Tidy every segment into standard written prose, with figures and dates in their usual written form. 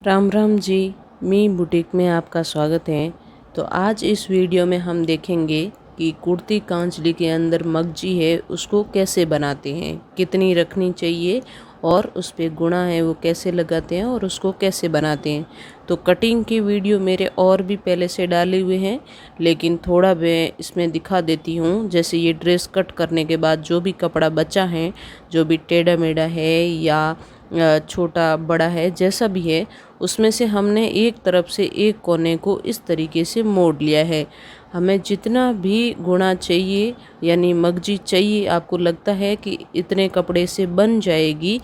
राम राम जी। मी boutique में आपका स्वागत है। तो आज इस वीडियो में हम देखेंगे कि कुर्ती कांचली के अंदर मगजी है उसको कैसे बनाते हैं, कितनी रखनी चाहिए और उस पर गुणा है वो कैसे लगाते हैं और उसको कैसे बनाते हैं। तो कटिंग की वीडियो मेरे और भी पहले से डाले हुए हैं, लेकिन थोड़ा मैं इसमें दिखा देती हूँ। जैसे ये ड्रेस कट करने के बाद जो भी कपड़ा बचा है, जो भी टेढ़ा मेढ़ा है या छोटा बड़ा है, जैसा भी है, उसमें से हमने एक तरफ से एक कोने को इस तरीके से मोड़ लिया है। हमें जितना भी गुणा चाहिए यानी मगजी चाहिए, आपको लगता है कि इतने कपड़े से बन जाएगी,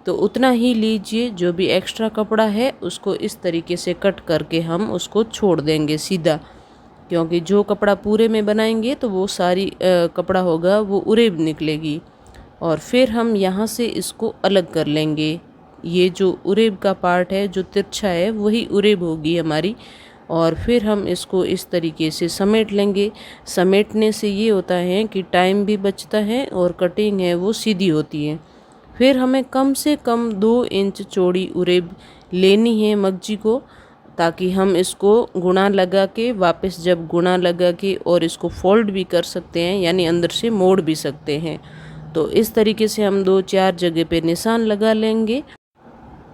तो उतना ही लीजिए। जो भी एक्स्ट्रा कपड़ा है उसको इस तरीके से कट करके हम उसको छोड़ देंगे सीधा, क्योंकि जो कपड़ा पूरे में बनाएंगे तो वो सारी कपड़ा होगा वो उरेब निकलेगी। और फिर हम यहाँ से इसको अलग कर लेंगे। ये जो उरेब का पार्ट है जो तिरछा है वही उरेब होगी हमारी। और फिर हम इसको इस तरीके से समेट लेंगे। समेटने से ये होता है कि टाइम भी बचता है और कटिंग है वो सीधी होती है। फिर हमें कम से कम 2 इंच चौड़ी उरेब लेनी है मगजी को, ताकि हम इसको गुणा लगा के वापस जब गुणा लगा के और इसको फोल्ड भी कर सकते हैं, यानी अंदर से मोड़ भी सकते हैं। तो इस तरीके से हम 2-4 जगह पे निशान लगा लेंगे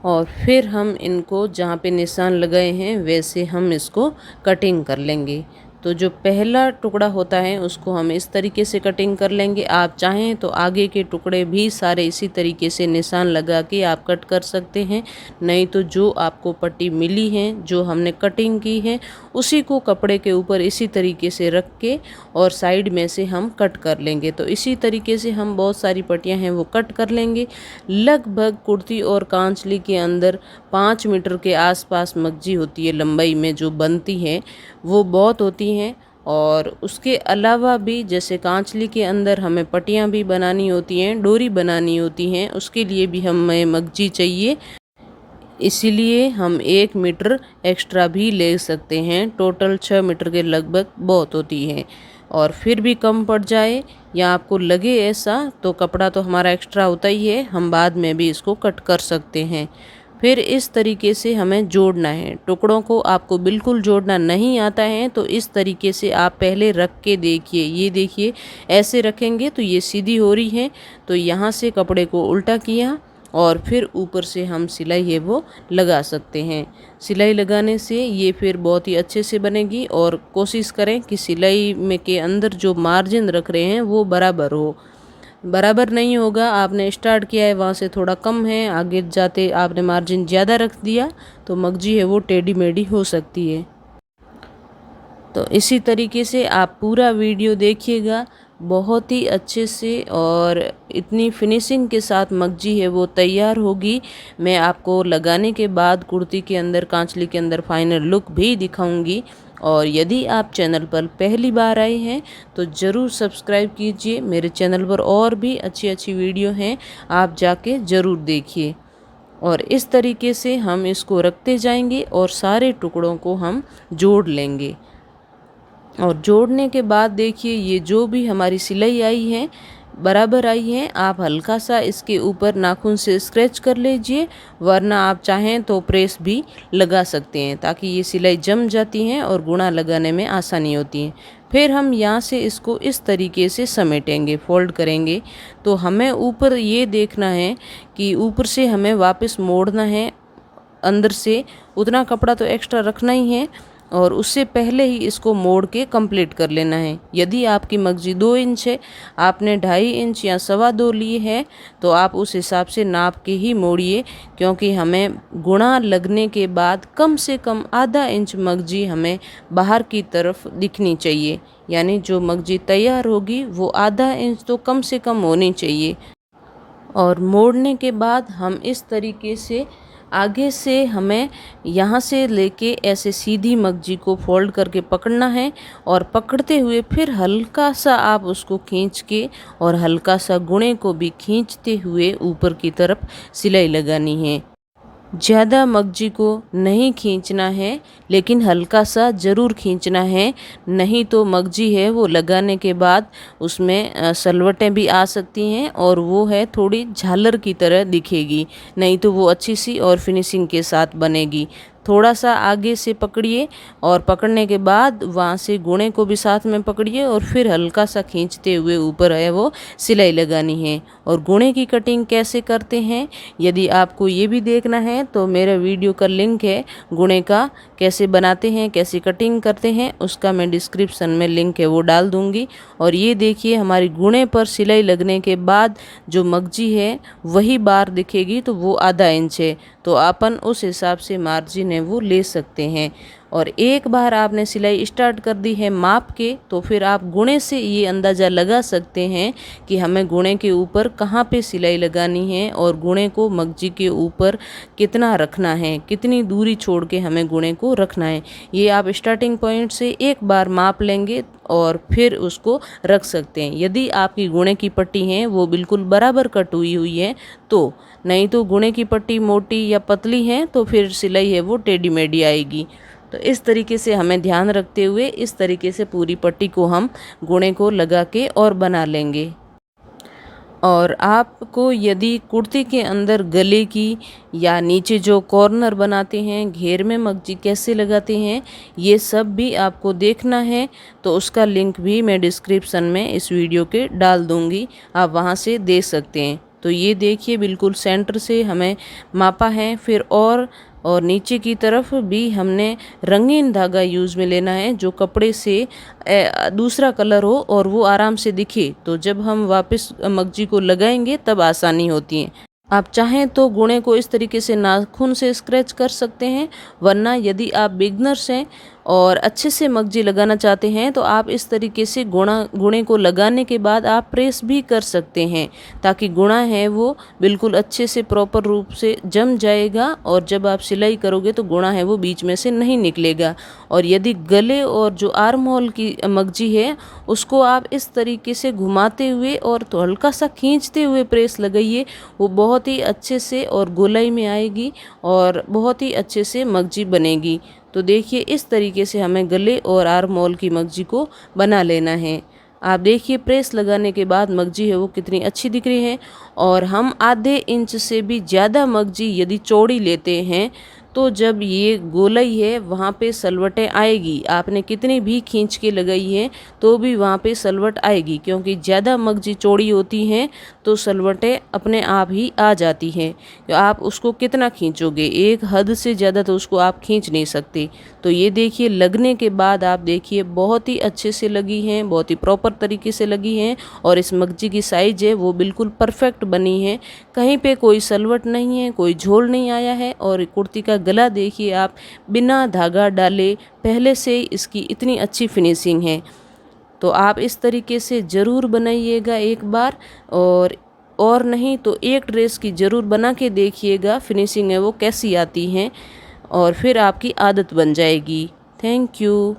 और फिर हम इनको जहाँ पे निशान लगाए हैं वैसे हम इसको कटिंग कर लेंगे। तो जो पहला टुकड़ा होता है उसको हम इस तरीके से कटिंग कर लेंगे। आप चाहें तो आगे के टुकड़े भी सारे इसी तरीके से निशान लगा के आप कट कर सकते हैं, नहीं तो जो आपको पट्टी मिली है जो हमने कटिंग की है उसी को कपड़े के ऊपर इसी तरीके से रख के और साइड में से हम कट कर लेंगे। तो इसी तरीके से हम बहुत सारी पट्टियाँ हैं वो कट कर लेंगे। लगभग कुर्ती और कांचली के अंदर 5 मीटर के आसपास मगजी होती है, लंबाई में जो बनती है वो बहुत होती हैं। और उसके अलावा भी जैसे कांचली के अंदर हमें पट्टियाँ भी बनानी होती हैं, डोरी बनानी होती हैं, उसके लिए भी हमें मगजी चाहिए। इसीलिए हम 1 मीटर एक्स्ट्रा भी ले सकते हैं। टोटल 6 मीटर के लगभग बहुत होती है। और फिर भी कम पड़ जाए या आपको लगे ऐसा, तो कपड़ा तो हमारा एक्स्ट्रा होता ही है, हम बाद में भी इसको कट कर सकते हैं। फिर इस तरीके से हमें जोड़ना है टुकड़ों को। आपको बिल्कुल जोड़ना नहीं आता है तो इस तरीके से आप पहले रख के देखिए। ये देखिए, ऐसे रखेंगे तो ये सीधी हो रही है। तो यहाँ से कपड़े को उल्टा किया और फिर ऊपर से हम सिलाई है वो लगा सकते हैं। सिलाई लगाने से ये फिर बहुत ही अच्छे से बनेगी। और कोशिश करें कि सिलाई में के अंदर जो मार्जिन रख रहे हैं वो बराबर हो। बराबर नहीं होगा, आपने स्टार्ट किया है वहाँ से थोड़ा कम है, आगे जाते आपने मार्जिन ज़्यादा रख दिया तो मगजी है वो टेढ़ी मेढ़ी हो सकती है। तो इसी तरीके से आप पूरा वीडियो देखिएगा बहुत ही अच्छे से, और इतनी फिनिशिंग के साथ मगजी है वो तैयार होगी। मैं आपको लगाने के बाद कुर्ती के अंदर, कांचली के अंदर फाइनल लुक भी दिखाऊंगी। और यदि आप चैनल पर पहली बार आए हैं तो ज़रूर सब्सक्राइब कीजिए। मेरे चैनल पर और भी अच्छी अच्छी वीडियो हैं, आप जाके ज़रूर देखिए। और इस तरीके से हम इसको रखते जाएंगे और सारे टुकड़ों को हम जोड़ लेंगे। और जोड़ने के बाद देखिए, ये जो भी हमारी सिलाई आई है बराबर आई है। आप हल्का सा इसके ऊपर नाखून से स्क्रैच कर लीजिए, वरना आप चाहें तो प्रेस भी लगा सकते हैं, ताकि ये सिलाई जम जाती हैं और गुणा लगाने में आसानी होती है। फिर हम यहाँ से इसको इस तरीके से समेटेंगे, फोल्ड करेंगे। तो हमें ऊपर ये देखना है कि ऊपर से हमें वापस मोड़ना है अंदर से, उतना कपड़ा तो एक्स्ट्रा रखना ही है और उससे पहले ही इसको मोड़ के कंप्लीट कर लेना है। यदि आपकी मगजी 2 इंच है, आपने 2.5 इंच या 2.25 लिए है, तो आप उस हिसाब से नाप के ही मोड़िए, क्योंकि हमें गुणा लगने के बाद कम से कम आधा इंच मगजी हमें बाहर की तरफ दिखनी चाहिए। यानी जो मगजी तैयार होगी वो आधा इंच तो कम से कम होनी चाहिए। और मोड़ने के बाद हम इस तरीके से आगे से हमें यहाँ से लेके ऐसे सीधी मगजी को फोल्ड करके पकड़ना है, और पकड़ते हुए फिर हल्का सा आप उसको खींच के और हल्का सा गुणे को भी खींचते हुए ऊपर की तरफ सिलाई लगानी है। ज़्यादा मगजी को नहीं खींचना है, लेकिन हल्का सा ज़रूर खींचना है, नहीं तो मगजी है वो लगाने के बाद उसमें सलवटें भी आ सकती हैं और वो है थोड़ी झालर की तरह दिखेगी, नहीं तो वो अच्छी सी और फिनिशिंग के साथ बनेगी। थोड़ा सा आगे से पकड़िए और पकड़ने के बाद वहाँ से गुणे को भी साथ में पकड़िए और फिर हल्का सा खींचते हुए ऊपर है वो सिलाई लगानी है। और गुणे की कटिंग कैसे करते हैं, यदि आपको ये भी देखना है तो मेरे वीडियो का लिंक है, गुणे का कैसे बनाते हैं, कैसे कटिंग करते हैं, उसका मैं डिस्क्रिप्शन में लिंक है वो डाल दूँगी। और ये देखिए हमारी गुणे पर सिलाई लगने के बाद जो मगजी है वही बार दिखेगी, तो वो आधा इंच है, तो अपन उस हिसाब से मार्जिन है वो ले सकते हैं। और एक बार आपने सिलाई स्टार्ट कर दी है माप के, तो फिर आप गुणे से ये अंदाज़ा लगा सकते हैं कि हमें गुणे के ऊपर कहाँ पे सिलाई लगानी है और गुणे को मगजी के ऊपर कितना रखना है, कितनी दूरी छोड़ के हमें गुणे को रखना है। ये आप स्टार्टिंग पॉइंट से एक बार माप लेंगे और फिर उसको रख सकते हैं। यदि आपकी गुणे की पट्टी है वो बिल्कुल बराबर कट हुई है तो, नहीं तो गुणे की पट्टी मोटी या पतली है तो फिर सिलाई है वो टेढ़ी मेढ़ी आएगी। तो इस तरीके से हमें ध्यान रखते हुए इस तरीके से पूरी पट्टी को हम गुणे को लगा के और बना लेंगे। और आपको यदि कुर्ती के अंदर गले की या नीचे जो कॉर्नर बनाते हैं, घेर में मगजी कैसे लगाते हैं, ये सब भी आपको देखना है, तो उसका लिंक भी मैं डिस्क्रिप्शन में इस वीडियो के डाल दूँगी, आप वहाँ से देख सकते हैं। तो ये देखिए बिल्कुल सेंटर से हमें मापा है, फिर और नीचे की तरफ भी हमने रंगीन धागा यूज़ में लेना है जो कपड़े से दूसरा कलर हो और वो आराम से दिखे, तो जब हम वापस मगजी को लगाएंगे तब आसानी होती है। आप चाहें तो गुणे को इस तरीके से नाखून से स्क्रैच कर सकते हैं, वरना यदि आप बिगनर्स हैं और अच्छे से मगजी लगाना चाहते हैं तो आप इस तरीके से गुणे को लगाने के बाद आप प्रेस भी कर सकते हैं, ताकि गुणा है वो बिल्कुल अच्छे से प्रॉपर रूप से जम जाएगा और जब आप सिलाई करोगे तो गुणा है वो बीच में से नहीं निकलेगा। और यदि गले और जो आर्म होल की मगजी है उसको आप इस तरीके से घुमाते हुए और तो हल्का सा खींचते हुए प्रेस लगाइए, वो बहुत ही अच्छे से और गोलाई में आएगी और बहुत ही अच्छे से मगजी बनेगी। तो देखिए इस तरीके से हमें गले और आर्म होल की मगजी को बना लेना है। आप देखिए प्रेस लगाने के बाद मगजी है वो कितनी अच्छी दिख रही है। और हम आधे इंच से भी ज़्यादा मगजी यदि चौड़ी लेते हैं तो जब ये गोलाई है वहाँ पे सलवटें आएगी, आपने कितनी भी खींच के लगाई है तो भी वहाँ पे सलवट आएगी, क्योंकि ज़्यादा मगजी चौड़ी होती हैं तो सलवटें अपने आप ही आ जाती हैं। तो आप उसको कितना खींचोगे, एक हद से ज़्यादा तो उसको आप खींच नहीं सकते। तो ये देखिए लगने के बाद आप देखिए बहुत ही अच्छे से लगी हैं, बहुत ही प्रॉपर तरीके से लगी हैं और इस मगजी की साइज़ है वो बिल्कुल परफेक्ट बनी है, कहीं पे कोई सलवट नहीं है, कोई झोल नहीं आया है। और कुर्ती का गला देखिए आप, बिना धागा डाले पहले से इसकी इतनी अच्छी फिनिशिंग है। तो आप इस तरीके से ज़रूर बनाइएगा एक बार, और नहीं तो एक ड्रेस की ज़रूर बना के देखिएगा फिनिशिंग है वो कैसी आती है, और फिर आपकी आदत बन जाएगी। Thank you.